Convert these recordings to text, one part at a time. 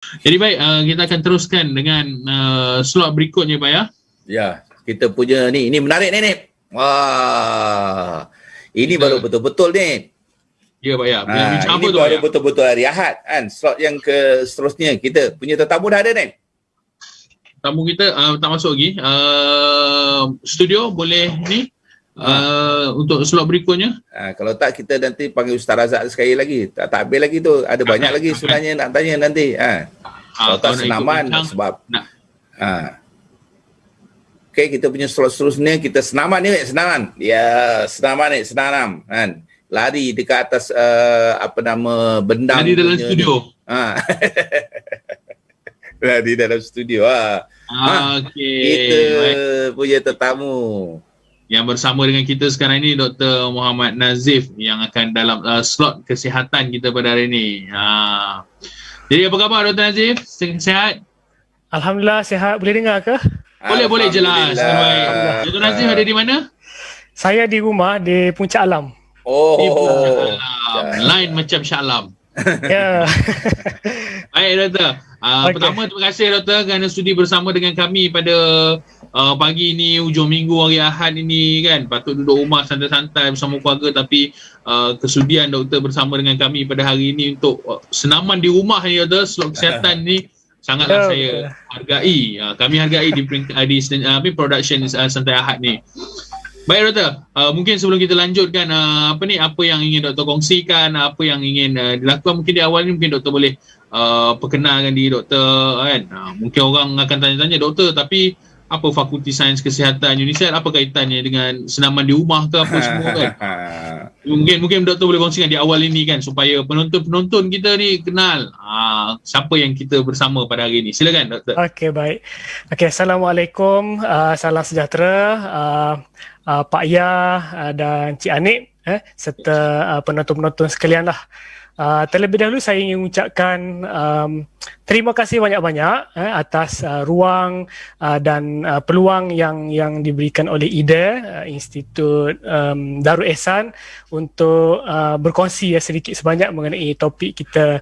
Jadi baik, kita akan teruskan dengan slot berikutnya Pak ya. Ya, kita punya ni menarik ni. Wah, ini kita, baru betul-betul ni. Ya Pak ya. Ini baru betul-betul hari Ahad kan. Slot yang ke seterusnya kita punya tetamu dah ada ni. Tamu kita tak masuk lagi. Studio boleh ni untuk slot berikutnya. Kalau tak kita nanti panggil Ustaz Razak sekali lagi. Tak habis lagi tu. Ada banyak lagi sebenarnya nak tanya nanti. Kalau tak senaman sebab. Okey, kita punya slot seterusnya kita senaman ni, senaman. Ya, senaman ni, senam kan. Lari dekat atas bendang. Lari dalam studio. Lari dalam studio. Okey. Kita punya tetamu. Yang bersama dengan kita sekarang ini Dr. Muhammad Nazif yang akan dalam slot kesihatan kita pada hari ini. Jadi apa khabar Dr. Nazif? Sihat? Alhamdulillah sihat. Boleh dengar ke? Boleh jelas. Dr. Nazif ada di mana? Saya di rumah di Puncak Alam. Lain macam Shah Alam. Ya. Baik Doktor. Pertama terima kasih Doktor kerana sudi bersama dengan kami pada pagi ni, hujung minggu hari Ahad ini kan. Patut duduk rumah santai-santai bersama keluarga tapi kesudian Doktor bersama dengan kami pada hari ini untuk senaman di rumah ni Doktor, slot kesihatan ni sangatlah saya hargai. Kami hargai di production Santai Ahad ni. Baik Doktor, mungkin sebelum kita lanjutkan apa yang ingin Doktor kongsikan, apa yang ingin dilakukan mungkin di awal ni, mungkin Doktor boleh perkenalkan diri Doktor kan. Mungkin orang akan tanya-tanya Doktor, tapi apa Fakulti Sains Kesihatan UNISET, apa kaitannya dengan senaman di rumah ke apa semua kan. Mungkin Doktor boleh kongsikan di awal ini kan supaya penonton kita ni kenal siapa yang kita bersama pada hari ini. Silakan Doktor. Okey, baik. Okey, Assalamualaikum, salam sejahtera Pak Yah dan Cik Anik serta penonton-penonton sekalian lah. Terlebih dahulu saya ingin mengucapkan terima kasih banyak-banyak atas ruang dan peluang yang diberikan oleh IDA, Institut Darul Ehsan, untuk berkongsi sedikit sebanyak mengenai topik kita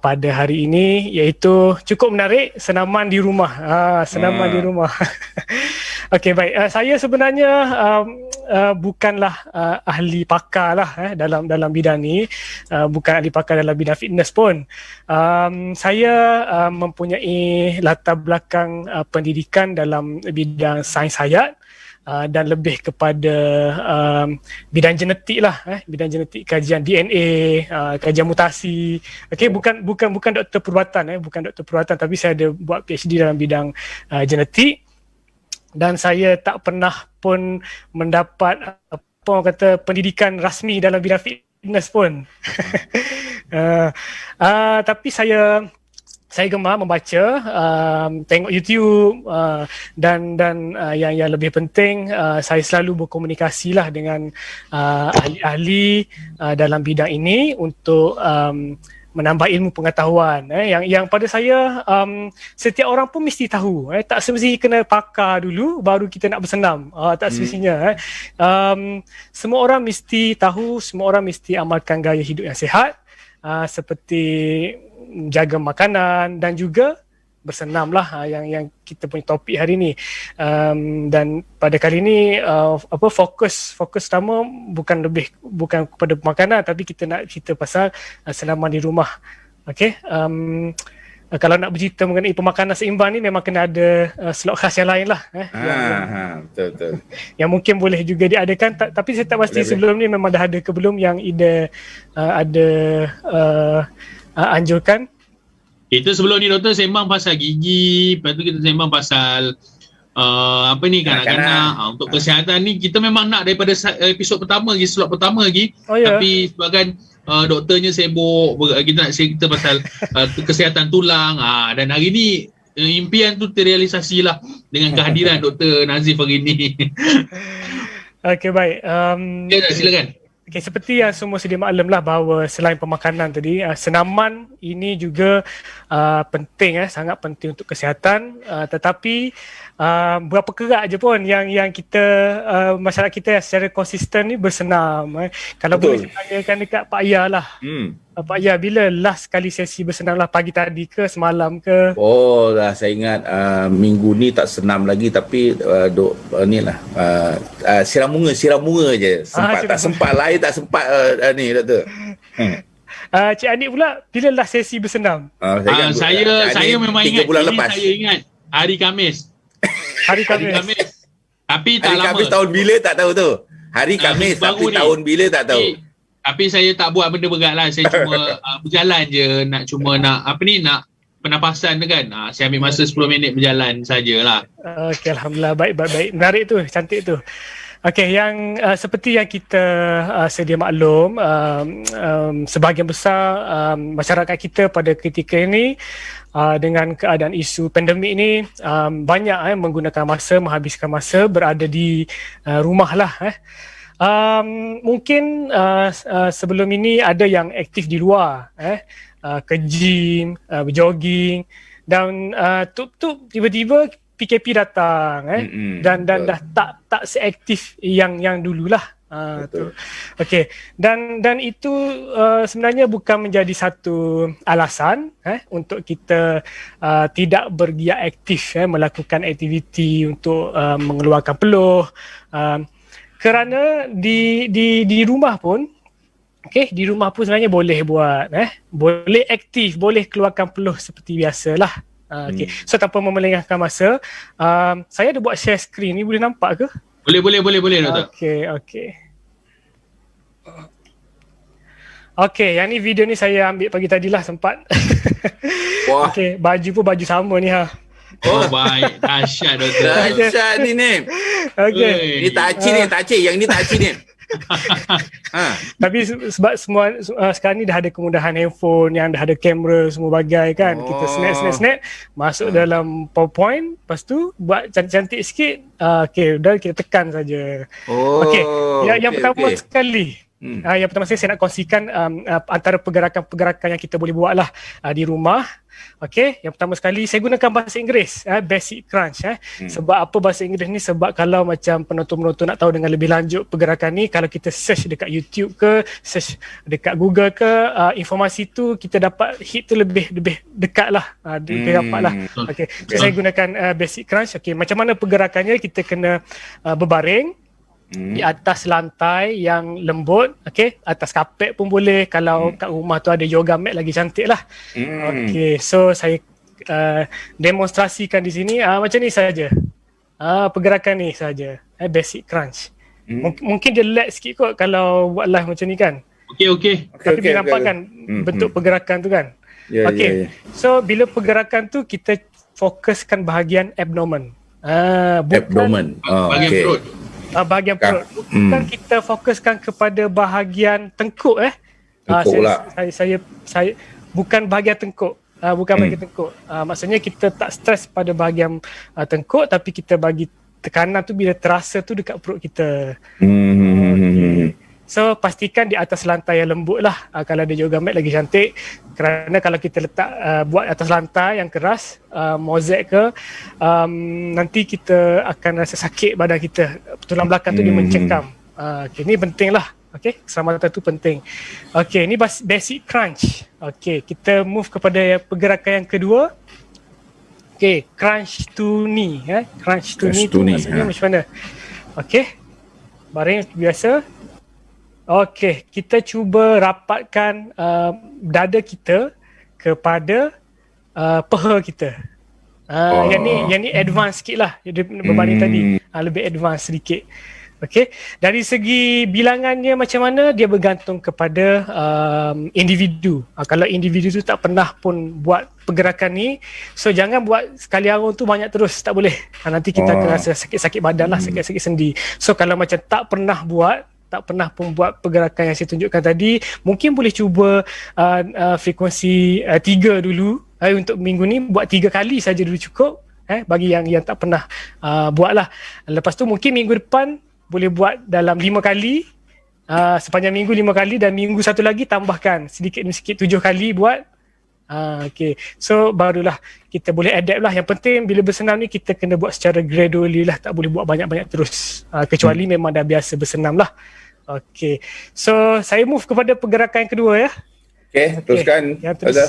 pada hari ini, iaitu cukup menarik, senaman di rumah. Senaman di rumah. Okey, baik. Saya sebenarnya bukanlah ahli pakar lah dalam bidang ni, bukan ahli pakar dalam bidang fitness pun. Saya mempunyai latar belakang pendidikan dalam bidang sains hayat dan lebih kepada bidang genetik lah, bidang genetik, kajian DNA, kajian mutasi. Okey, bukan doktor perubatan, bukan doktor perubatan, tapi saya ada buat PhD dalam bidang genetik. Dan saya tak pernah pun mendapat apa orang kata pendidikan rasmi dalam bidang fitness pun. Tapi saya gemar membaca, tengok YouTube, dan yang lebih penting saya selalu berkomunikasi lah dengan ahli-ahli dalam bidang ini untuk menambah ilmu pengetahuan yang pada saya setiap orang pun mesti tahu, tak semestinya kena pakar dulu baru kita nak bersenam, tak semestinya. Semua orang mesti tahu, semua orang mesti amalkan gaya hidup yang sihat, seperti jaga makanan dan juga bersenam lah, yang kita punya topik hari ni. Dan pada kali ni fokus utama bukan kepada makanan, tapi kita nak cerita pasal senaman di rumah. Okey, kalau nak bercerita mengenai pemakanan seimbang ni memang kena ada slot khas yang lain lah, betul. yang mungkin boleh juga diadakan, tapi saya tak pasti sebelum ni memang dah ada ke belum yang Ida ada anjurkan. Kita sebelum ni Doktor sembang pasal gigi, lepas tu kita sembang pasal kanak-kanak. Untuk kesihatan ni kita memang nak daripada episod pertama lagi, slot pertama lagi. Tapi sebabkan doktornya sibuk, kita nak cerita pasal kesihatan tulang. Dan hari ni impian tu terrealisasi lah dengan kehadiran Dr. Nazif hari ni. Okey, baik. Silakan. Okay, seperti yang semua sedia maklum lah bahawa selain pemakanan tadi, senaman ini juga penting, sangat penting untuk kesihatan. Tetapi berapa kerat je pun yang kita, masyarakat kita secara konsisten ni bersenam. Kalau boleh saya tanyakan dekat Pak Yah lah. Pak Ya, bila last kali sesi bersenam lah, pagi tadi ke semalam ke? Oh lah, saya ingat minggu ni tak senam lagi, tapi ni lah siram bunga je sempat. Tak sempat lain, tak sempat ni doktor. Cik Anik pula, bila last sesi bersenam? Saya memang ingat, bulan lepas. saya ingat hari Khamis. Hari Khamis. Tapi tak hari lama. Khamis tahun bila tak tahu tu. Hari Khamis tapi tahun bila tak tahu. Tapi saya tak buat benda berat lah. Saya cuma berjalan je. Nak pernafasan kan. Saya ambil masa 10 minit berjalan sajalah. Okey, Alhamdulillah. Baik. Menarik tu. Cantik tu. Okey, yang seperti yang kita sedia maklum, sebahagian besar masyarakat kita pada ketika ini dengan keadaan isu pandemik ni banyak menggunakan masa, menghabiskan masa berada di rumah lah. Mungkin sebelum ini ada yang aktif di luar, ke gym, berjogging, dan tiba-tiba PKP datang dan dah tak seaktif yang dululah. Okey, dan itu sebenarnya bukan menjadi satu alasan untuk kita tidak bergiat aktif melakukan aktiviti untuk mengeluarkan peluh, kerana di rumah pun di rumah pun sebenarnya boleh buat boleh aktif, boleh keluarkan peluh seperti biasalah. So tanpa memelengahkan masa, saya ada buat share screen ni, boleh nampak ke? Boleh doktor. Okey, yang ni video ni saya ambil pagi tadilah sempat. Wah. Okey, baju pun baju sama ni ha. Oh baik, dahsyat doktor. Dahsyat ni Nim. Okey. Ni tak acik, yang ni tak acik ni. Tapi sebab semua sekarang ni dah ada kemudahan handphone yang dah ada kamera semua bagai kan. Kita snap masuk dalam PowerPoint, lepas tu buat cantik-cantik sikit. Okey, dah kita tekan saja. Okey. Yang pertama sekali, yang pertama saya nak kongsikan antara pergerakan-pergerakan yang kita boleh buat lah di rumah. Okey, yang pertama sekali saya gunakan bahasa Inggeris, basic crunch. Sebab apa bahasa Inggeris ni? Sebab kalau macam penonton-penonton nak tahu dengan lebih lanjut pergerakan ni, kalau kita search dekat YouTube ke, search dekat Google ke, informasi tu kita dapat hit tu lebih dekat lah, lebih rapat lah. Okey, so saya gunakan basic crunch. Okey, macam mana pergerakannya? Kita kena berbaring di atas lantai yang lembut, atas kapet pun boleh. Kalau kat rumah tu ada yoga mat lagi cantik lah. Okey, so saya demonstrasikan di sini macam ni saja. Pergerakan ni saja, basic crunch. Mungkin dia lag sikit kot kalau buat live macam ni kan. Okey. Tapi dia nampak kan bentuk pergerakan tu kan. Okey. So bila pergerakan tu kita fokuskan bahagian abdomen. Abdomen. Bahagian perut. Bahagian perut. Bukan kita fokuskan kepada bahagian tengkuk saya bukan bahagian tengkuk. Bahagian tengkuk. Maksudnya kita tak stres pada bahagian tengkuk, tapi kita bagi tekanan tu bila terasa tu dekat perut kita. Okay. So pastikan di atas lantai yang lembut lah. Kalau ada yoga mat lagi cantik. Kerana kalau kita letak buat atas lantai yang keras, mozaik ke, nanti kita akan rasa sakit badan kita. Tulang belakang tu dia mencengkam. Okay, ni penting lah. Okay, keselamatan tu penting. Okay, ni basic crunch. Okay, kita move kepada pergerakan yang kedua. Okay, crunch to knee. Crunch to knee tu maksudnya macam mana? Okay, baring biasa. Okey, kita cuba rapatkan dada kita kepada peha kita. Yang ni advance sikit lah berbanding tadi. Lebih advance sedikit. Okey, dari segi bilangannya macam mana, dia bergantung kepada individu. Kalau individu tu tak pernah pun buat pergerakan ni, so jangan buat sekali arung tu banyak terus, tak boleh. Nanti kita akan rasa sakit-sakit badan lah, sakit-sakit sendi. So kalau macam tak pernah pun buat pergerakan yang saya tunjukkan tadi, mungkin boleh cuba frekuensi 3 dulu. Untuk minggu ni buat 3 kali saja dulu cukup. Bagi yang tak pernah buat lah. Lepas tu mungkin minggu depan boleh buat dalam 5 kali. Sepanjang minggu 5 kali, dan minggu satu lagi tambahkan sedikit demi sikit 7 kali buat. Okay. So barulah kita boleh adapt lah. Yang penting bila bersenam ni kita kena buat secara gradually lah. Tak boleh buat banyak-banyak terus. Kecuali memang dah biasa bersenam lah. Okay. So saya move kepada pergerakan yang kedua ya. Teruskan.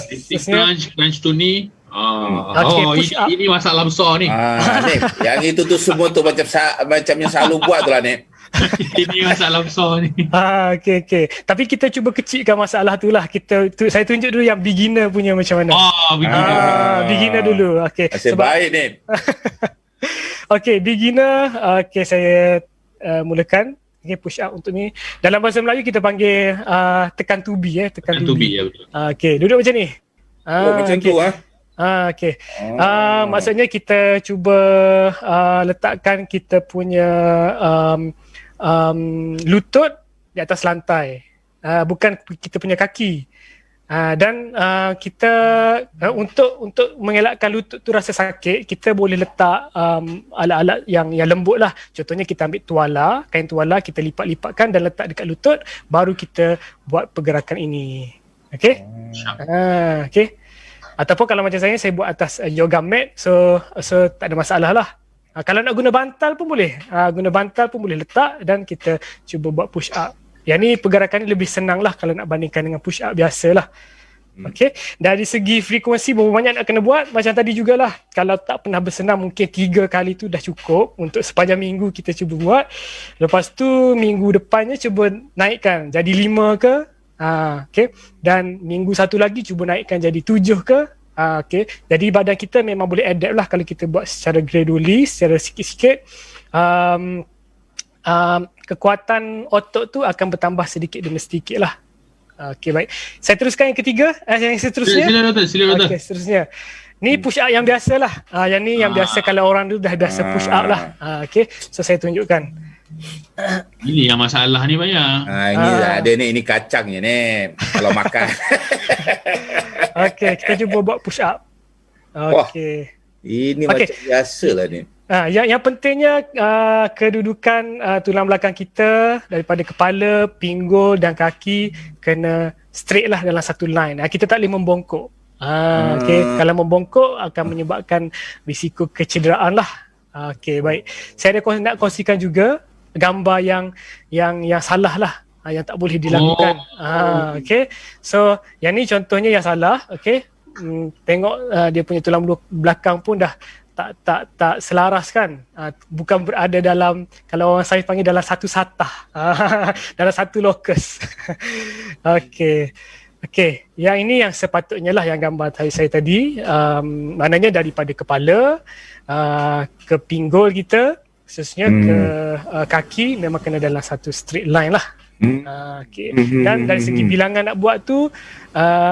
Stick crunch tu ni. Ini masalah besar ni. Nip, yang itu tu semua tu macam yang selalu buat tu lah, Nip. Ini masalah besar ni. Okay. Tapi kita cuba kecilkan masalah tu lah. Saya tunjuk dulu yang beginner punya macam mana. Beginner dulu. Okay. Nasib baik, Nip. Okay, beginner. Okay, saya mulakan. Okay, push up untuk ni. Dalam bahasa Melayu kita panggil tekan tubi. Tekan tubi. Ya, betul. Okay, duduk macam ni. Macam tu Okay. Maksudnya kita cuba letakkan kita punya lutut di atas lantai. Bukan kita punya kaki. Dan kita untuk mengelakkan lutut tu rasa sakit, kita boleh letak alat-alat yang lembut lah. Contohnya kita ambil kain tuala, kita lipat-lipatkan dan letak dekat lutut, baru kita buat pergerakan ini. Okay? Okay. Ataupun kalau macam saya buat atas yoga mat, so tak ada masalah lah. Kalau nak guna bantal pun boleh. Guna bantal pun boleh letak dan kita cuba buat push up. Yang ni pergerakan ni lebih senang lah kalau nak bandingkan dengan push up biasa lah. Okay. Dari segi frekuensi berapa banyak nak kena buat, macam tadi jugalah. Kalau tak pernah bersenam, mungkin 3 kali tu dah cukup. Untuk sepanjang minggu kita cuba buat. Lepas tu minggu depannya cuba naikkan jadi 5 ke. Okay. Dan minggu satu lagi cuba naikkan jadi 7 ke. Okay. Jadi badan kita memang boleh adapt lah kalau kita buat secara gradually, secara sikit-sikit. Kekuatan otot tu akan bertambah sedikit demi sedikit lah. Okay, baik. Saya teruskan yang ketiga. Yang seterusnya. Sila Doktor. Okay, seterusnya. Ni push up yang biasa lah. Yang ni yang biasa kalau orang tu dah biasa push up lah. Okay, so saya tunjukkan. Ini yang masalah ni banyak. Ini ada ni, ini kacangnya ni. Kalau makan. Okay, kita cuba buat push up. Okay. Ini macam biasa lah ni. Yang pentingnya kedudukan tulang belakang kita daripada kepala, pinggul dan kaki kena straight lah dalam satu line. Kita tak boleh membongkok. Okay. Kalau membongkok akan menyebabkan risiko kecederaan lah. Okay, baik. Saya nak kongsikan juga gambar yang salah lah. Yang tak boleh dilakukan. Okay. So yang ni contohnya yang salah. Okay. Tengok dia punya tulang belakang pun dah tak selaras kan. Bukan berada dalam, kalau orang saya panggil dalam satu satah. Dalam satu lokus. Okay. Yang ini yang sepatutnya lah yang gambar saya tadi. Maknanya daripada kepala ke pinggul kita, khususnya ke kaki, memang kena dalam satu straight line lah. Okay. Dan dari segi bilangan nak buat tu,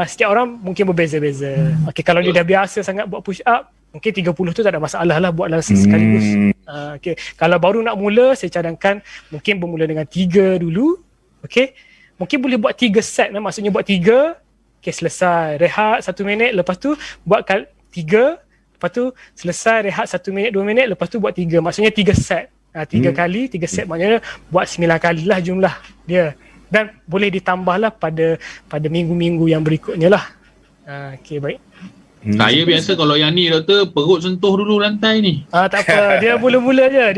setiap orang mungkin berbeza-beza. Okay, kalau dia dah biasa sangat buat push up, mungkin 30 tu tak ada masalah lah, buatlah sekaligus. Okay. Kalau baru nak mula, saya cadangkan mungkin bermula dengan 3 dulu. Okay. Mungkin boleh buat 3 set, maksudnya buat 3, okay, selesai, rehat 1 minit, lepas tu buat 3, lepas tu selesai, rehat 1 minit, 2 minit, lepas tu buat 3, maksudnya 3 set. 3 kali, 3 set, maknanya buat 9 kali lah jumlah dia. Dan boleh ditambahlah pada minggu-minggu yang berikutnya lah. Okay, baik. Saya biasa kalau yang ni Doktor, perut sentuh dulu lantai ni. Tak apa, dia mula-mula je,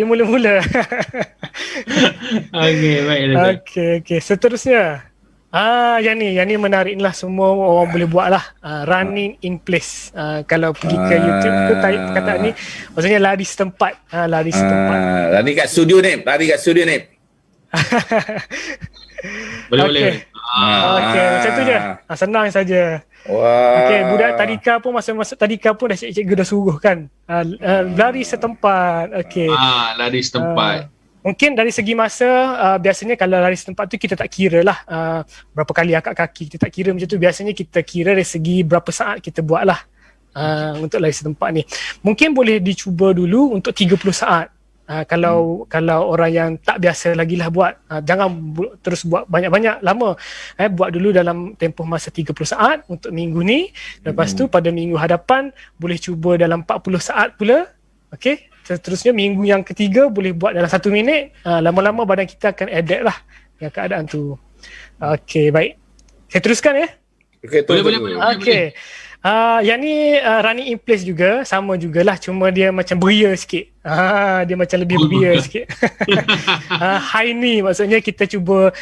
Okay, baik Doktor. Okay, seterusnya. Yang ni menarik lah, semua orang boleh buat lah. Running in place. Kalau pergi ke YouTube tu type perkataan ni, maksudnya lari setempat. Lari kat studio ni. Boleh. Okay, macam tu je. Senang saja. Okay, budak tadika pun masa masuk tadika pun dah cikgu dah suruh kan. Lari setempat. Okay. Lari setempat. Mungkin dari segi masa, biasanya kalau lari setempat tu kita tak kira lah berapa kali angkat kaki, kita tak kira macam tu. Biasanya kita kira dari segi berapa saat kita buat lah untuk lari setempat ni. Mungkin boleh dicuba dulu untuk 30 saat. Kalau orang yang tak biasa lagi lah buat, jangan terus buat banyak-banyak lama. Buat dulu dalam tempoh masa 30 saat untuk minggu ni. Lepas tu pada minggu hadapan boleh cuba dalam 40 saat pula. Okay. Seterusnya minggu yang ketiga boleh buat dalam 1 minit. Lama-lama badan kita akan adapt lah dengan keadaan tu. Okay, baik. Saya teruskan ya? Okay, boleh. Okay. Yang ni running in place juga, sama jugalah, cuma dia macam beria sikit. Dia macam lebih beria sikit. High knee maksudnya kita cuba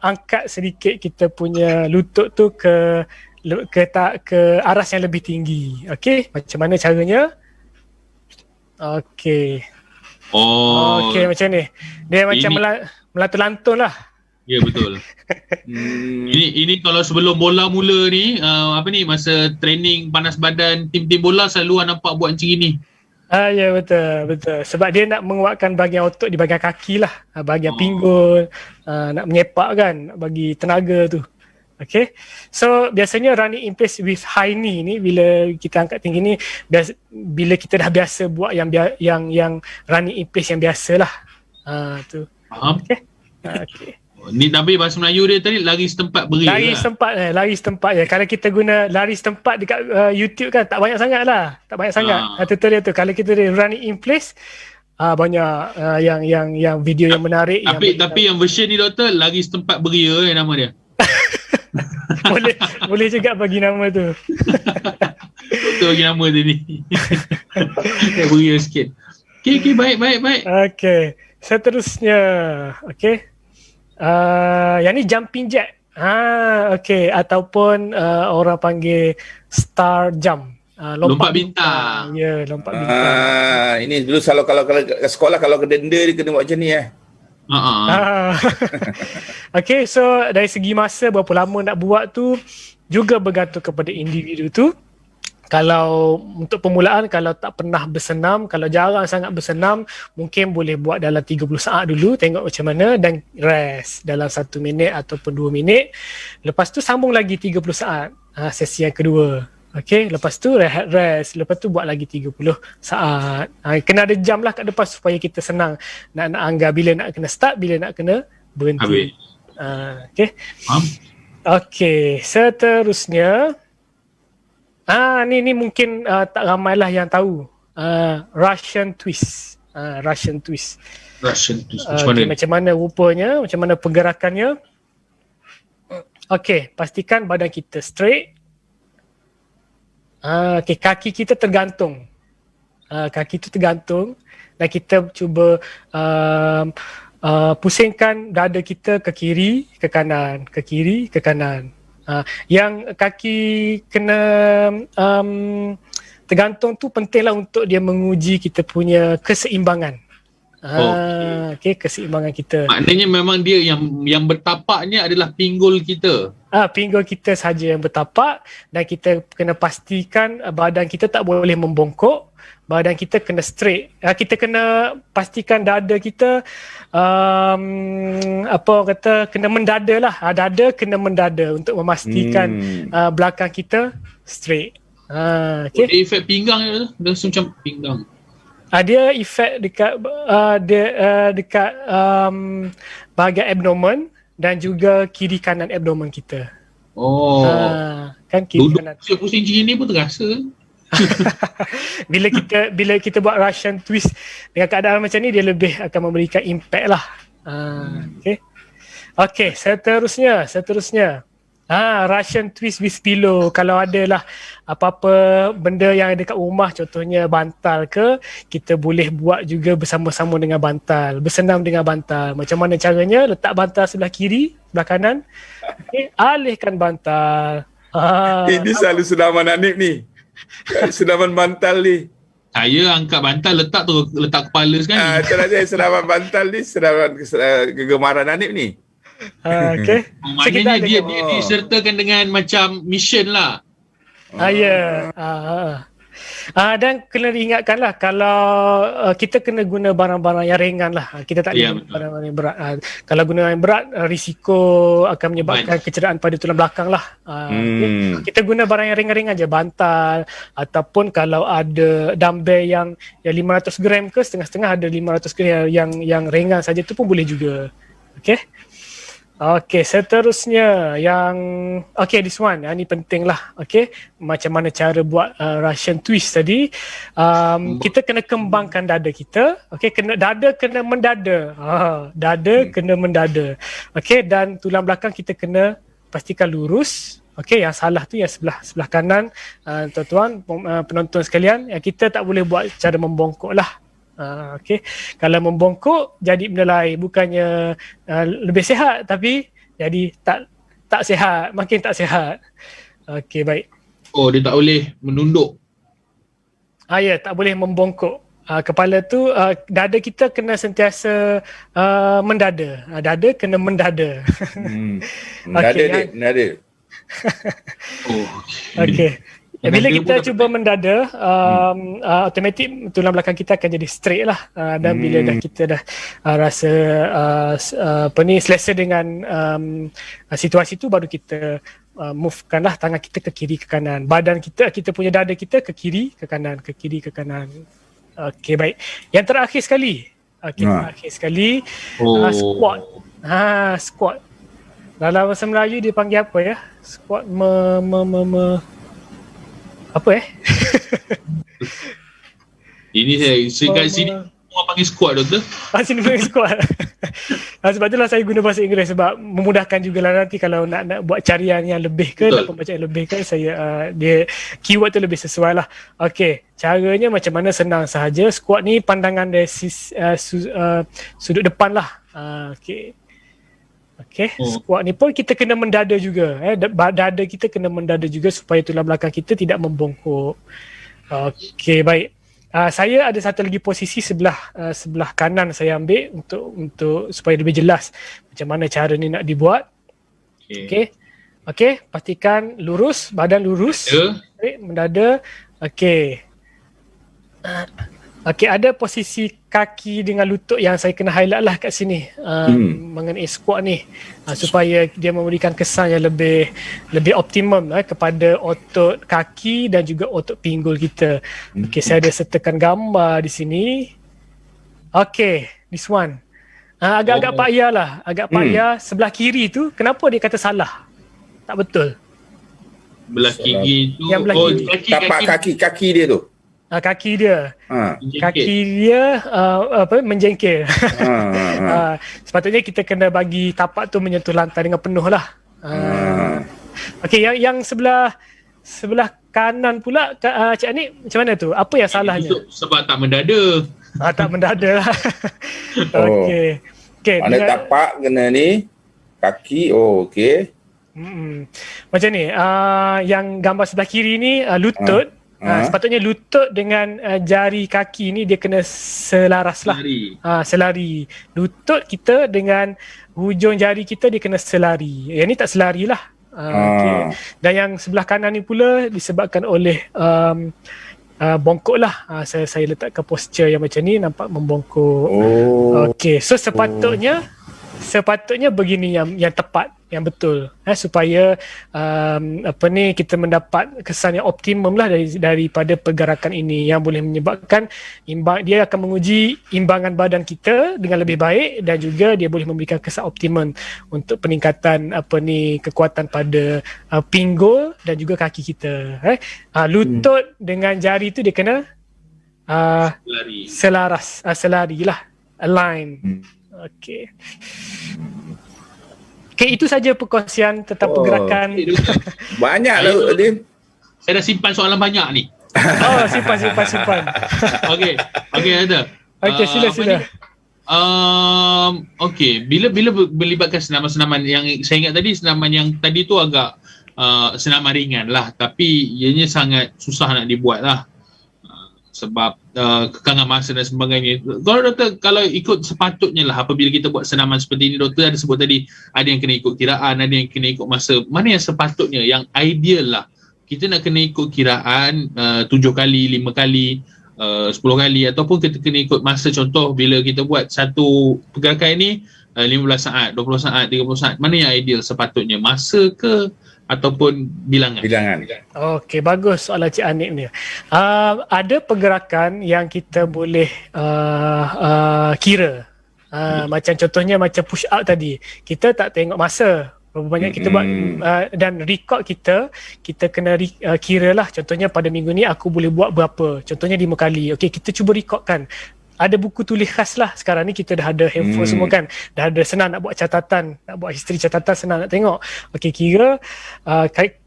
angkat sedikit kita punya lutut tu ke aras yang lebih tinggi. Okey, macam mana caranya? Okey. Okey, macam ni. Dia macam melantun lah. Ya, betul. Ini kalau sebelum bola mula ni, masa training panas badan tim-tim bola selalu nampak buat macam ni. Ya, betul. Sebab dia nak menguatkan bahagian otot di bahagian kaki lah. Bahagian pinggul, nak menyepak kan, nak bagi tenaga tu. Okay. So biasanya running in place with high knee ni, bila kita angkat tinggi ni, bila kita dah biasa buat yang running in place yang biasa lah. Tu. Faham? Okay. Ni tapi bahasa Melayu dia tadi lari setempat beria. Lari setempat je. Kalau kita guna lari setempat dekat YouTube kan, tak banyak sangat lah. Tak banyak sangat. Tutorial tu. Kalau kita running in place, banyak yang video yang menarik. Tapi yang version ni doktor, lari setempat beria nama dia. boleh juga bagi nama tu. Doktor bagi nama dia ni. Beria sikit. Okay, baik. Okay. Seterusnya. Okay. Yang ni jumping jack. Okay. Ataupun orang panggil star jump. Lompat bintang. Ya, lompat bintang. Ini dulu kalau ke sekolah, kalau ke denda dia kena buat macam ni Okay, so dari segi masa berapa lama nak buat tu juga bergantung kepada individu tu. Kalau untuk permulaan, kalau tak pernah bersenam, kalau jarang sangat bersenam, mungkin boleh buat dalam 30 saat dulu, tengok macam mana, dan rest dalam 1 minit ataupun 2 minit. Lepas tu sambung lagi 30 saat, sesi yang kedua. Okay, lepas tu rehat rest, lepas tu buat lagi 30 saat. Kena ada jam lah kat depan supaya kita senang nak anggar bila nak kena start, bila nak kena berhenti. Okay. Okay, seterusnya. Ni mungkin tak ramai lah yang tahu. Russian twist. Macam mana rupanya, macam mana pergerakannya. Okay, pastikan badan kita straight. Okay, kaki kita tergantung. Kaki tu tergantung dan kita cuba pusingkan dada kita ke kiri, ke kanan, ke kiri, ke kanan. Yang kaki kena tergantung tu pentinglah untuk dia menguji kita punya keseimbangan. Okay, keseimbangan kita. Maknanya memang dia yang bertapaknya adalah pinggul kita. Pinggul kita saja yang bertapak, dan kita kena pastikan badan kita tak boleh membongkok. Badan kita kena straight. Kita kena pastikan dada kita kena mendada lah. Dada kena mendada untuk memastikan belakang kita straight. Okay. Ada efek pinggang dia macam pinggang. Dia efek dekat bahagian abdomen dan juga kiri kanan abdomen kita. Kan kiri kanan. Pusing macam ni pun terasa. Bila kita buat Russian twist dengan keadaan macam ni, dia lebih akan memberikan impact lah. Okay, seterusnya Russian twist with pillow. Kalau adalah apa-apa benda yang ada kat rumah, contohnya bantal ke, kita boleh buat juga bersama-sama dengan bantal, bersenam dengan bantal. Macam mana caranya? Letak bantal sebelah kiri, sebelah kanan. Okay, alihkan bantal. Ini selalu senaman Hanif ni. Senaman bantal ni. Saya angkat bantal letak kepala sekali. Itulah dia, senaman bantal ni, senaman kegemaran Hanif ni. Okay. Maknanya dia disertakan dengan macam mission lah. Dan kena diingatkan lah, kalau kita kena guna barang-barang yang ringan lah. Kita tak boleh guna barang-barang yang berat. Kalau guna yang berat, risiko akan menyebabkan kecederaan pada tulang belakang lah. Kita guna barang yang ringan-ringan je, bantal, ataupun kalau ada dumbbell yang 500 gram ke, setengah-setengah ada 500 gram yang ringan saja tu pun boleh juga. Okay. Okay, seterusnya this one, ni penting lah. Okay, macam mana cara buat Russian twist tadi. Kita kena kembangkan dada kita. Okay, dada kena mendada. Dada kena mendada. Okay, dan tulang belakang kita kena pastikan lurus. Okey, yang salah tu yang sebelah kanan, tuan-tuan penonton sekalian, yang kita tak boleh buat cara membongkok lah. Okey, kalau membongkok jadi benda lain, bukannya lebih sihat tapi jadi tak sihat, makin tak sihat. Okey, baik. Oh, dia tak boleh menunduk. Ya, tak boleh membongkok. Kepala tu, dada kita kena sentiasa mendada. Dada kena mendada. Mendada. Oh. Okey. Bila kita cuba mendada, automatik tulang belakang kita akan jadi straight lah. Dan bila kita dah rasa selesa dengan situasi tu, baru kita movekan lah tangan kita ke kiri ke kanan. Badan kita punya dada kita ke kiri ke kanan, ke kiri ke kanan. Okey, baik. Yang terakhir sekali. Squat. Squat. Dalam bahasa Melayu dia panggil apa ya? Squat apa Ini saya kat sini orang panggil squat, doktor. Sini panggil squat. Sebab itulah saya guna bahasa Inggeris, sebab memudahkan jugalah nanti kalau nak buat carian yang lebih ke, nak pembacaan yang lebih ke, dia keyword tu lebih sesuai lah. Okey, caranya macam mana, senang sahaja. Squat ni pandangan dari sudut depan lah. Okey, squat ni pun kita kena mendada juga. Dada kita kena mendada juga supaya tulang belakang kita tidak membongkok. Okey, baik. Saya ada satu lagi posisi sebelah kanan saya ambil untuk supaya lebih jelas macam mana cara ni nak dibuat. Okey, pastikan lurus, badan lurus. Mendada. Okey. Okey, ada posisi kaki dengan lutut yang saya kena highlight lah kat sini mengenai squat ni, supaya dia memberikan kesan yang lebih optimum kepada otot kaki dan juga otot pinggul kita. Okey, saya ada sertakan gambar di sini. Okey, this one. Agak-agak payah lah. Agak payah. Sebelah kiri tu, kenapa dia kata salah? Tak betul. Belah kiri tu. Yang belah kiri. Tapak kaki dia tu. Kaki dia. Kaki dia menjengkil. Sepatutnya kita kena bagi tapak tu menyentuh lantai dengan penuh lah. Okey, yang sebelah kanan pula, Cik Anik, macam mana tu? Apa yang salahnya? Sebab tak mendada. Tak mendada lah. Okey. Mana tapak kena ni, kaki, okey. Macam ni, yang gambar sebelah kiri ni lutut. Sepatutnya lutut dengan jari kaki ni dia kena selaras lah. Selari. Lutut kita dengan hujung jari kita dia kena selari. Yang ni tak selari lah. Okay. Dan yang sebelah kanan ni pula disebabkan oleh bongkok lah. Saya letakkan posture yang macam ni, nampak membongkok. Okay, so sepatutnya begini yang tepat, yang betul, supaya kita mendapat kesan yang optimum lah daripada pergerakan ini, yang boleh menyebabkan dia akan menguji imbangan badan kita dengan lebih baik, dan juga dia boleh memberikan kesan optimum untuk peningkatan kekuatan pada pinggul dan juga kaki kita. Lutut dengan jari tu dia kena selari lah, align. Okey. Okay, itu saja perkongsian tentang pergerakan. Banyak lah, Lim. Saya dah simpan soalan banyak ni. Simpan. Okey, ada. Okey, sila. Okey, bila melibatkan senaman-senaman yang saya ingat tadi, senaman yang tadi tu agak senaman ringan lah, tapi ianya sangat susah nak dibuat lah. Sebab kekangan masa dan sebagainya. Kalau doktor, kalau ikut sepatutnya lah, apabila kita buat senaman seperti ini, doktor ada sebut tadi, ada yang kena ikut kiraan, ada yang kena ikut masa. Mana yang sepatutnya, yang ideal lah, kita nak kena ikut kiraan 7 kali, 5 kali, 10 kali, ataupun kita kena ikut masa. Contoh, bila kita buat satu pergerakan ini 15 saat, 20 saat, 30 saat, mana yang ideal sepatutnya, masa ke ataupun bilangan? Okey, bagus soalan Cik Anik ni. Ada pergerakan yang kita boleh kira. Macam contohnya macam push up tadi. Kita tak tengok masa berapa banyak kita buat, dan record kita kena kira lah. Contohnya pada minggu ni aku boleh buat berapa. Contohnya 5 kali. Okey, kita cuba recordkan ada buku tulis khas lah. Sekarang ni kita dah ada handphone semua kan. Dah ada, senang nak buat catatan, nak buat history catatan, senang nak tengok. Okey, kira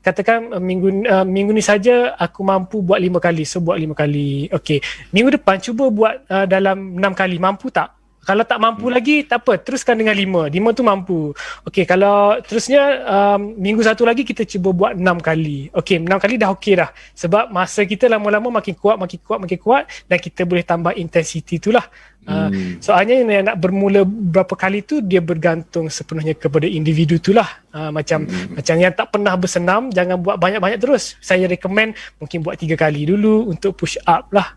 katakan minggu ni saja aku mampu buat 5 kali. So buat 5 kali. Okey, minggu depan cuba buat dalam 6 kali. Mampu tak? Kalau tak mampu lagi, tak apa. Teruskan dengan 5. 5 tu mampu. Okey, kalau terusnya minggu satu lagi kita cuba buat 6 kali. Okey, 6 kali dah okey dah. Sebab masa kita lama-lama makin kuat dan kita boleh tambah intensity tu lah. Soalnya yang nak bermula berapa kali tu dia bergantung sepenuhnya kepada individu tu lah. Macam yang tak pernah bersenam, jangan buat banyak-banyak terus. Saya recommend mungkin buat 3 kali dulu untuk push up lah,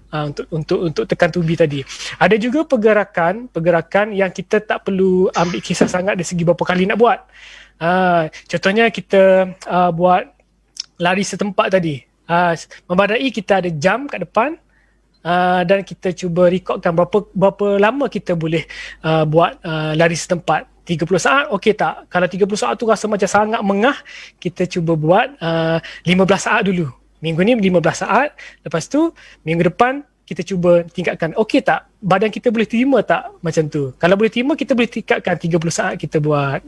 untuk tekan tubi tadi. Ada juga pergerakan yang kita tak perlu ambil kisah sangat dari segi berapa kali nak buat. Contohnya kita buat lari setempat tadi. Membadai kita ada jam kat depan. Dan kita cuba rekodkan berapa lama kita boleh buat lari setempat. 30 saat okey tak? Kalau 30 saat tu rasa macam sangat mengah, kita cuba buat 15 saat dulu. Minggu ni 15 saat, lepas tu minggu depan kita cuba tingkatkan. Okey tak? Badan kita boleh terima tak macam tu? Kalau boleh terima, kita boleh tingkatkan 30 saat kita buat.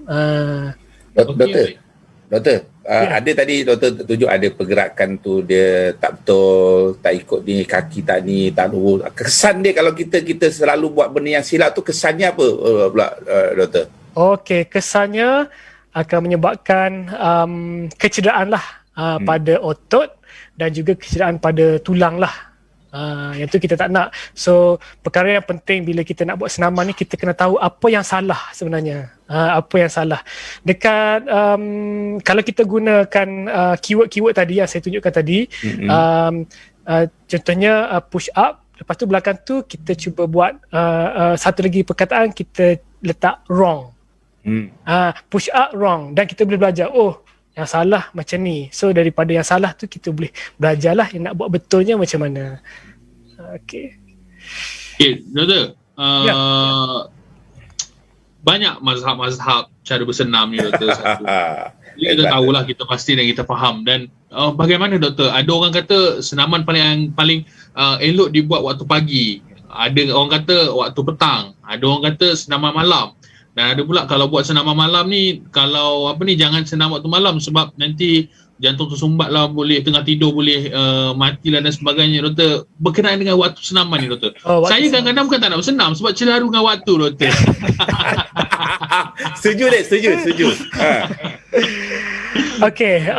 Doktor, ada tadi doktor tunjuk ada pergerakan tu dia tak betul, tak ikut ni, kaki tak ni, tak lurus. Kesan dia kalau kita selalu buat benda yang silap tu, kesannya apa pula doktor? Okey, kesannya akan menyebabkan kecederaan lah pada otot dan juga kecederaan pada tulang lah. Yang tu kita tak nak. So perkara yang penting bila kita nak buat senaman ni, kita kena tahu apa yang salah sebenarnya. Apa yang salah dekat kalau kita gunakan keyword tadi yang saya tunjukkan tadi, contohnya push up, lepas tu belakang tu kita cuba buat satu lagi perkataan, kita letak wrong. Push up wrong, dan kita boleh belajar yang salah macam ni. So daripada yang salah tu kita boleh belajarlah yang nak buat betulnya macam mana. Okey, doktor. Banyak mazhab-mazhab cara bersenam ni, doktor. Jadi kita tahulah, kita pasti dan kita faham. Dan bagaimana, doktor? Ada orang kata senaman paling elok dibuat waktu pagi. Ada orang kata waktu petang. Ada orang kata senaman malam. Dan ada pula kalau buat senaman malam ni, kalau jangan senam waktu malam sebab nanti jantung tersumbat lah, boleh tengah tidur boleh matilah dan sebagainya, doktor. Berkenaan dengan waktu senaman ni, doktor. Saya kadang-kadang bukan tak nak bersenam sebab celaru dengan waktu, doktor. Setuju. Okey,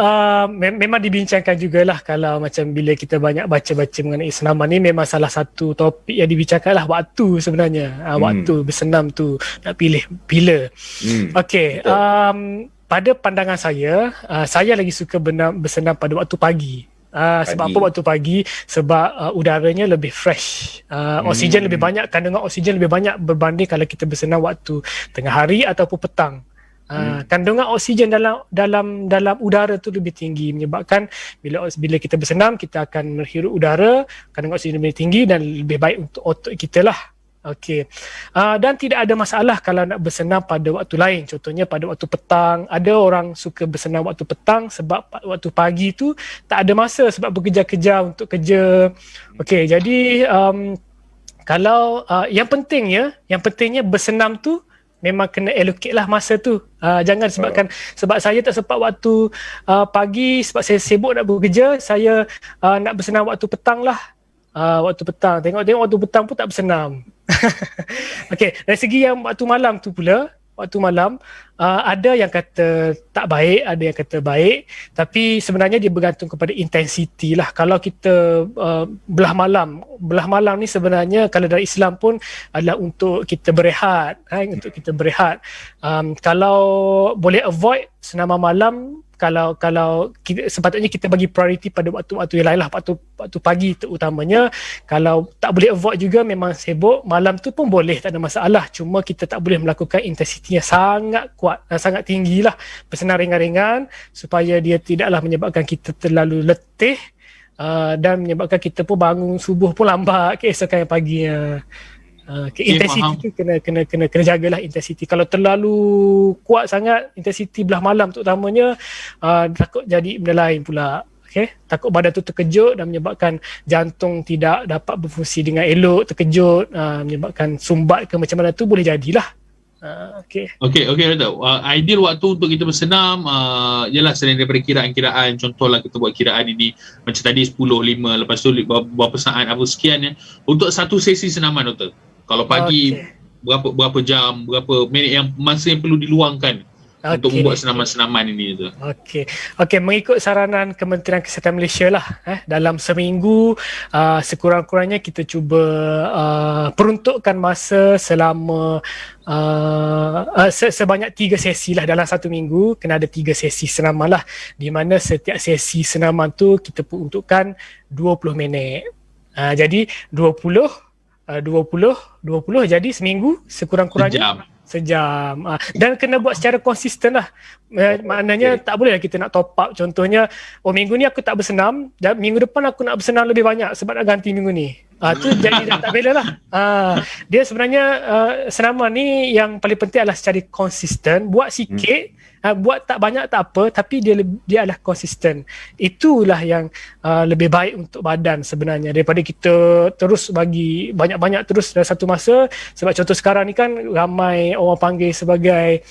memang dibincangkan jugalah kalau macam bila kita banyak baca-baca mengenai senaman ni, memang salah satu topik yang dibincangkan lah waktu sebenarnya. Waktu bersenam tu nak pilih bila. Okey, pada pandangan saya lagi suka bersenam pada waktu pagi. Sebab apa waktu pagi? Sebab udaranya lebih fresh, oksigen lebih banyak, kandungan oksigen lebih banyak berbanding kalau kita bersenam waktu tengah hari ataupun petang. Kandungan oksigen dalam udara tu lebih tinggi, menyebabkan bila kita bersenam kita akan menghirup udara, kandungan oksigen lebih tinggi dan lebih baik untuk otot kita lah. Okey. Dan tidak ada masalah kalau nak bersenam pada waktu lain. Contohnya pada waktu petang. Ada orang suka bersenam waktu petang sebab waktu pagi tu tak ada masa sebab bekerja-kerja untuk kerja. Okey, jadi kalau yang pentingnya bersenam tu memang kena allocate lah masa tu. Jangan sebab saya tak sempat waktu pagi sebab saya sibuk nak bekerja, saya nak bersenam waktu petang lah. Waktu petang, tengok waktu petang pun tak bersenam. Okey, dari segi yang waktu malam tu pula, waktu malam ada yang kata tak baik, ada yang kata baik, tapi sebenarnya dia bergantung kepada intensiti lah. Kalau kita belah malam ni sebenarnya kalau dari Islam pun adalah untuk kita berehat, kalau boleh avoid senaman malam, kalau sepatutnya kita bagi prioriti pada waktu-waktu yang lain lah, waktu pagi terutamanya. Kalau tak boleh avoid juga, memang sibuk, malam tu pun boleh, tak ada masalah. Cuma kita tak boleh melakukan intensiti yang sangat kuat, sangat tinggi lah. Bersenam ringan-ringan supaya dia tidaklah menyebabkan kita terlalu letih dan menyebabkan kita pun bangun subuh pun lambat keesokan yang paginya. Intensiti tu kena jagalah intensiti. Kalau terlalu kuat sangat intensiti belah malam terutamanya, takut jadi benda lain pula. Okay? Takut badan tu terkejut dan menyebabkan jantung tidak dapat berfungsi dengan elok, terkejut, menyebabkan sumbat ke macam mana tu boleh jadilah. Okay, Doktor. Ideal waktu untuk kita bersenam ialah selain daripada kiraan-kiraan. Contohlah kita buat kiraan ini macam tadi 10:05, lepas tu berapa saat apa sekian ya. Untuk satu sesi senaman, Doktor. Kalau pagi berapa jam, berapa minit yang masa yang perlu diluangkan untuk membuat senaman-senaman ini tu. Okey, mengikut saranan Kementerian Kesihatan Malaysia lah, dalam seminggu sekurang-kurangnya kita cuba peruntukkan masa selama sebanyak 3 sesi lah dalam satu minggu. Kena ada 3 sesi senaman lah, di mana setiap sesi senaman tu kita peruntukkan 20 minit. Jadi 20 jadi seminggu sekurang-kurangnya sejam. Dan kena buat secara konsisten lah. Maknanya tak boleh lah kita nak top up. Contohnya, minggu ni aku tak bersenam, dan minggu depan aku nak bersenam lebih banyak sebab nak ganti minggu ni. Tu jadi dah tak bela lah. Dia sebenarnya senaman ni yang paling penting adalah secara konsisten. Buat sikit, buat tak banyak tak apa, tapi dia adalah konsisten. Itulah yang lebih baik untuk badan sebenarnya, daripada kita terus bagi banyak-banyak terus dalam satu masa. Sebab contoh sekarang ni kan ramai orang panggil sebagai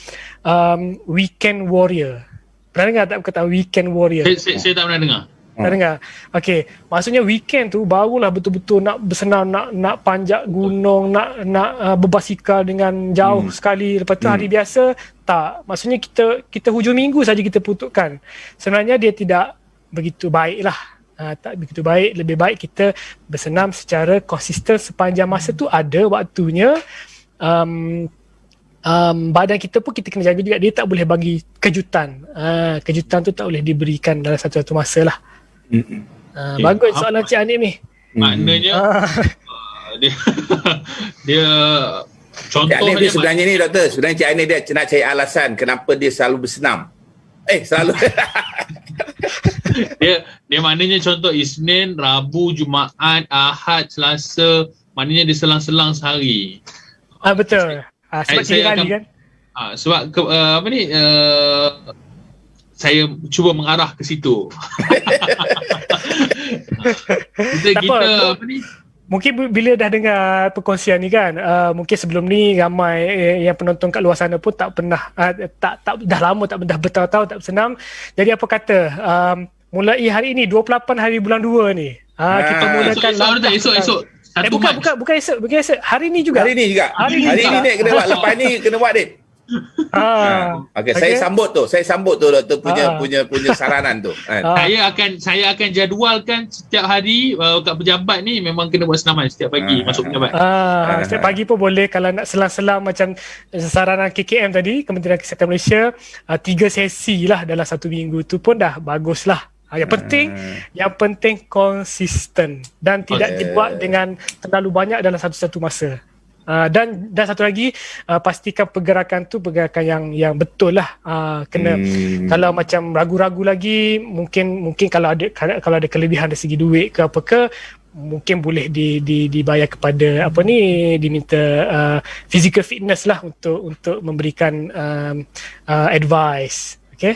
weekend warrior. Pernah dengar tak perkataan weekend warrior? Saya tak pernah dengar. Tak dengar? Okey, maksudnya weekend tu barulah betul-betul nak bersenam, nak panjat gunung, nak berbasikal dengan jauh sekali. Lepas tu hari biasa tak. Maksudnya kita hujung minggu saja kita peruntukkan. Sebenarnya dia tidak begitu baik lah. Tak begitu baik. Lebih baik kita bersenam secara konsisten sepanjang masa tu ada waktunya. Badan kita pun kita kena jaga juga, dia tak boleh bagi kejutan. Kejutan tu tak boleh diberikan dalam satu-satu masa lah. Bagus soalan Cik Anik ni. Maknanya dia contoh Cik Anik dia sebenarnya ni, Doktor, sebenarnya Cik Anik dia nak cari alasan kenapa dia selalu bersenam. Selalu dia maknanya contoh Isnin, Rabu, Jumaat, Ahad, Selasa, maknanya dia selang-selang sehari. Betul. Sebab 3 kali kan. Sebab saya cuba mengarah ke situ. kita mungkin bila dah dengar perkongsian ni kan, mungkin sebelum ni ramai yang penonton kat luar sana pun tak pernah dah lama dah bertahun-tahun tak bersenam. Jadi apa kata mulai hari ini 28 hari bulan 2 ni kita mulakan esok bukan esok, hari ni juga. Hari ni Dek kena buat, lepas ni kena buat Dek. Okay. Saya sambut tu Doktor punya saranan tu. Saya akan jadualkan setiap hari kat pejabat ni memang kena buat senaman setiap pagi masuk pejabat. Setiap pagi pun boleh. Kalau nak selang-selang macam saranan KKM tadi, Kementerian Kesihatan Malaysia, 3 sesi lah dalam satu minggu tu pun dah bagus lah. Yang penting konsisten dan tidak dibuat dengan terlalu banyak dalam satu-satu masa. Dan satu lagi, pastikan pergerakan tu pergerakan yang betul lah. Kena kalau macam ragu-ragu lagi, mungkin kalau ada kelebihan dari segi duit ke apa ke, mungkin boleh dibayar kepada diminta physical fitness lah untuk memberikan advice. Okay,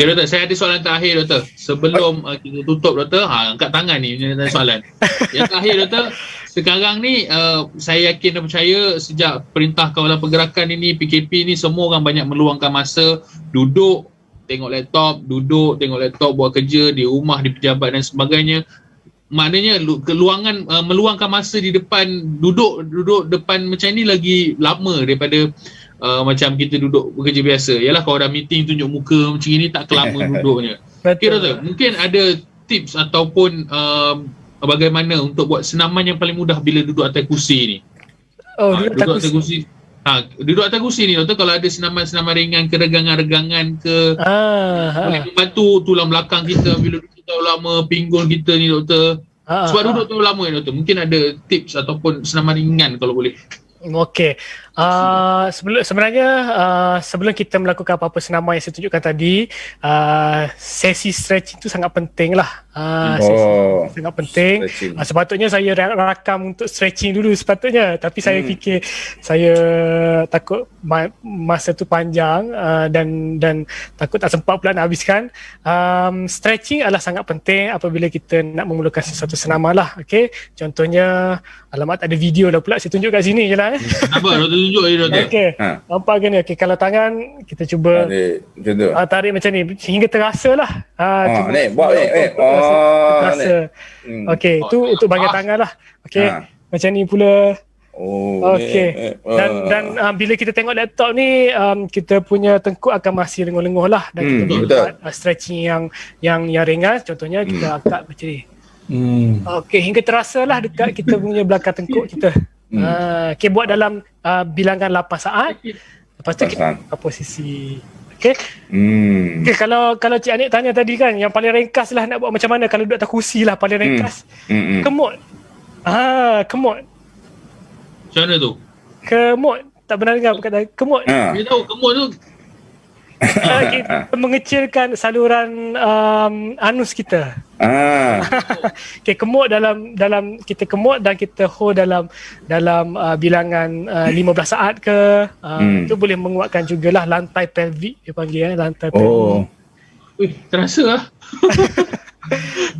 Doktor, saya ada soalan terakhir, Doktor. Sebelum kita tutup, Doktor, angkat tangan ni ada soalan. Yang terakhir, Doktor, sekarang ni saya yakin dan percaya sejak Perintah Kawalan Pergerakan ini, PKP ni, semua orang banyak meluangkan masa duduk tengok laptop, buat kerja di rumah, di pejabat dan sebagainya. Maknanya meluangkan masa di depan, duduk depan macam ni lagi lama daripada macam kita duduk bekerja biasa. Yalah, kalau dah meeting tunjuk muka macam ni tak kelama duduknya. Okay, Doktor, mungkin ada tips ataupun bagaimana untuk buat senaman yang paling mudah bila duduk atas kursi ni? Duduk atas kursi. Duduk atas kursi ni, Doktor, kalau ada senaman-senaman ringan ke, regangan-regangan ke, boleh membantu tulang belakang kita bila duduk terlalu lama, pinggul kita ni, Doktor. Sebab duduk terlalu lama ni, Doktor, mungkin ada tips ataupun senaman ringan kalau boleh. Okey. Sebenarnya kita melakukan apa-apa senaman yang saya tunjukkan tadi, sesi stretching tu sangat penting lah. Sesi sangat penting. Sepatutnya saya rakam untuk stretching dulu sepatutnya, tapi saya fikir saya takut masa tu panjang dan takut tak sempat pula nak habiskan. Stretching adalah sangat penting apabila kita nak memulakan sesuatu senaman lah. Okay? Contohnya, alamak tak ada video dah pula, saya tunjuk kat sini je lah. Apa? Doktor tunjuk je doktor. Okay. Nampak ke ni? Okay, kalau tangan kita cuba tarik macam ni hingga terasa lah. Ni buat ni. Terasa. Okay, itu untuk bahagian tangan lah. Okay, macam ni pula. Okay. Dan bila kita tengok laptop ni, kita punya tengkuk akan masih lenguh-lenguh lah, dan kita boleh buat stretching yang ringan. Contohnya kita angkat macam ni. Okay, hingga terasa lah dekat kita punya belakang tengkuk kita. Okay, buat dalam bilangan 8 saat. Lepas tu kita posisi. Okay. Okay, kalau Cik Anik tanya tadi kan, yang paling ringkas lah nak buat macam mana kalau duduk atas kursi lah paling ringkas. Kemut. Kemut. Macam mana tu? Kemut. Tak pernah dengar perkataan kemut? Dia tahu kemut tu. Kita mengecilkan saluran anus kita. Okay, kemut dalam kita kemut dan kita hold dalam bilangan 15 saat ke. Itu boleh menguatkan jugalah lantai pelvic, dia panggil lantai pelvic. Terasa lah.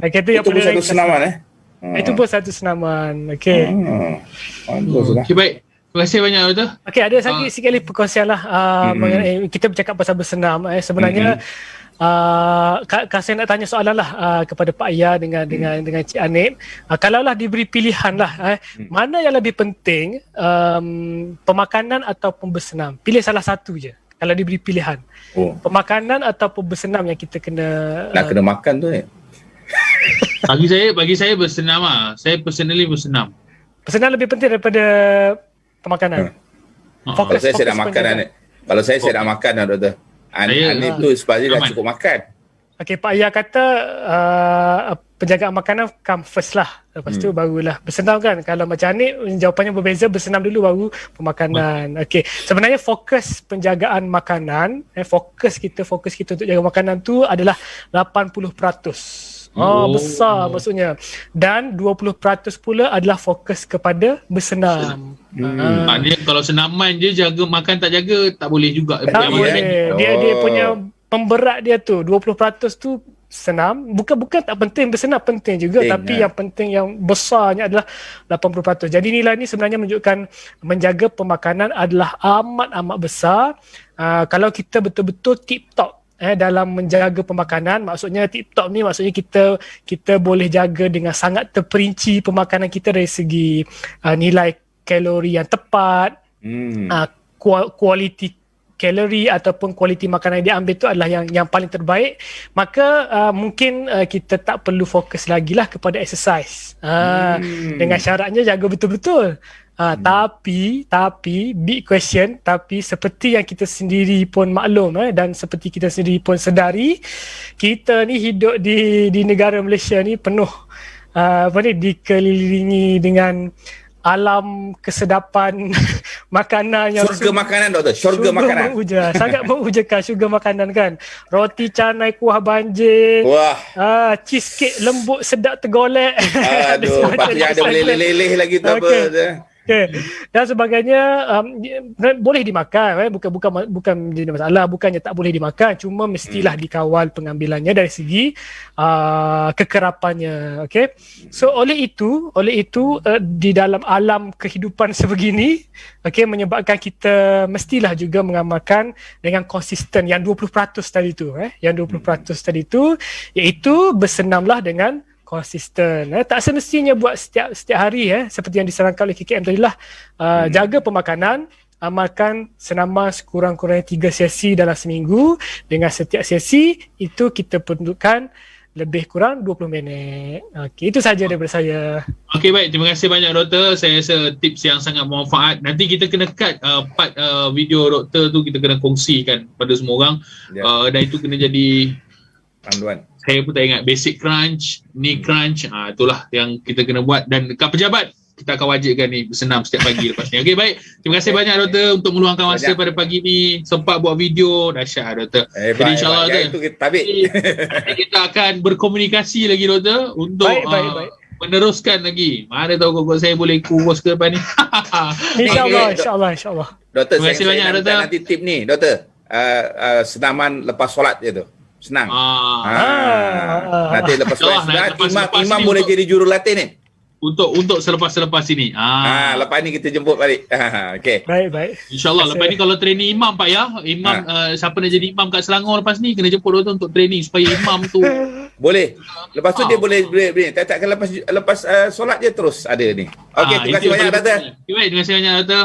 Okay, itu pun satu senaman Itu pun satu senaman. Okay. Bagus. Okay, baik. Terima kasih banyak doktor. Okey, ada sikit lagi perkongsian lah mengenai kita bercakap pasal bersenam. Sebenarnya kalau saya nak tanya soalan lah kepada Pak Ayah dengan Cik Anik, kalaulah diberi pilihan lah, mana yang lebih penting, pemakanan ataupun bersenam? Pilih salah satu je. Kalau diberi pilihan, pemakanan ataupun bersenam yang kita kena kena makan tu ni. Bagi saya bersenam lah. Saya personally bersenam. Bersenam lebih penting daripada pemakanan. Kalau saya nak makan, kalau saya nak makan doktor. Anik tu sepatutnya dah cukup makan. Okey, Pak Ayah kata penjagaan makanan come first lah. Lepas tu barulah bersenam kan. Kalau macam Anik, jawapannya berbeza, bersenam dulu baru pemakanan. Okey, sebenarnya fokus penjagaan makanan, fokus kita untuk jaga makanan tu adalah 80%. Besar maksudnya. Dan 20% pula adalah fokus kepada bersenam. Maknanya kalau senaman je jaga makan tak jaga, tak boleh juga. Tak boleh. Dia punya pemberat dia tu 20% tu senam. Bukan tak penting, bersenam penting juga, tapi yang penting, yang besarnya adalah 80%. Jadi nilai ni sebenarnya menunjukkan menjaga pemakanan adalah amat besar. Kalau kita betul-betul tip-top dalam menjaga pemakanan, maksudnya tip-top ni maksudnya kita boleh jaga dengan sangat terperinci pemakanan kita dari segi nilai kalori yang tepat, kualiti kalori ataupun kualiti makanan yang diambil tu adalah yang paling terbaik, maka mungkin kita tak perlu fokus lagi lah kepada exercise, dengan syaratnya jaga betul-betul. Tapi big question, tapi seperti yang kita sendiri pun maklum dan seperti kita sendiri pun sedari, kita ni hidup di negara Malaysia ni penuh dikelilingi dengan alam kesedapan makanan yang syurga makanan doktor, syurga makanan sangat mengujakan syurga makanan kan. Roti canai kuah banjir, cheesecake lembut sedap tergolek, aduh patutnya ada meleleh-leleh lagi tu apa. Okay. Dan sebagainya boleh dimakan, bukan jadi masalah, bukannya tak boleh dimakan, cuma mestilah dikawal pengambilannya dari segi kekerapannya. Okay. So oleh itu di dalam alam kehidupan sebegini, menyebabkan kita mestilah juga mengamalkan dengan konsisten yang 20% tadi tu, iaitu bersenamlah dengan konsisten. Tak semestinya buat setiap hari seperti yang disarankan oleh KKM tadi lah. Jaga pemakanan, amalkan senaman sekurang-kurangnya 3 sesi dalam seminggu. Dengan setiap sesi itu kita perlukan lebih kurang 20 minit. Okey, itu saja daripada saya. Okey, baik, terima kasih banyak doktor. Saya rasa tips yang sangat bermanfaat. Nanti kita kena cut part video doktor tu, kita kena kongsikan pada semua orang. Dan itu kena jadi panduan. Saya pun tak ingat basic crunch, knee crunch, itulah yang kita kena buat. Dan dekat pejabat, kita akan wajibkan ni bersenam setiap pagi lepas ni. Okey, baik. Terima kasih banyak doktor untuk meluangkan masa pada pagi ni. Sempat buat video, dahsyat doktor. Jadi insyaAllah doktor, kita akan berkomunikasi lagi doktor untuk meneruskan lagi. Mana tahu kok saya boleh kurus ke depan ni. InsyaAllah. Doktor, terima kasih banyak doktor. Nanti tip ni doktor, senaman lepas solat je tu. Senang. Nanti lepas solat imam boleh jadi jurulatih ni. Untuk selepas ini. Lepas ni kita jemput balik. Okey. Baik. InsyaAllah lepas ni kalau training imam Pak ya. Imam siapa nak jadi imam kat Selangor lepas ni kena jemput doktor untuk training supaya imam tu boleh. Lepas tu dia boleh takkan lepas solat je terus ada ni. Okey, terima kasih banyak doktor. Baik, terima kasih banyak doktor.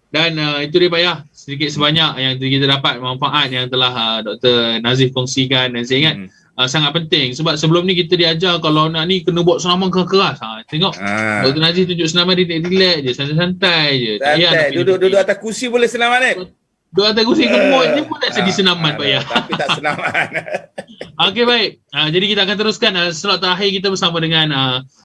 Dan itu dia Pak ya. Sedikit sebanyak yang kita dapat manfaat yang telah Dr. Nazif kongsikan. Dan saya ingat sangat penting sebab sebelum ni kita diajar kalau nak ni kena buat senaman keras. Tengok Dr. Nazif tunjuk senaman relax je, santai-santai je. Santai, duduk atas kursi boleh senaman ni. Duduk atas kursi gemuk je pun tak jadi senaman Pak ya. Tapi tak senaman. Okey, baik. Jadi kita akan teruskan slot terakhir kita bersama dengan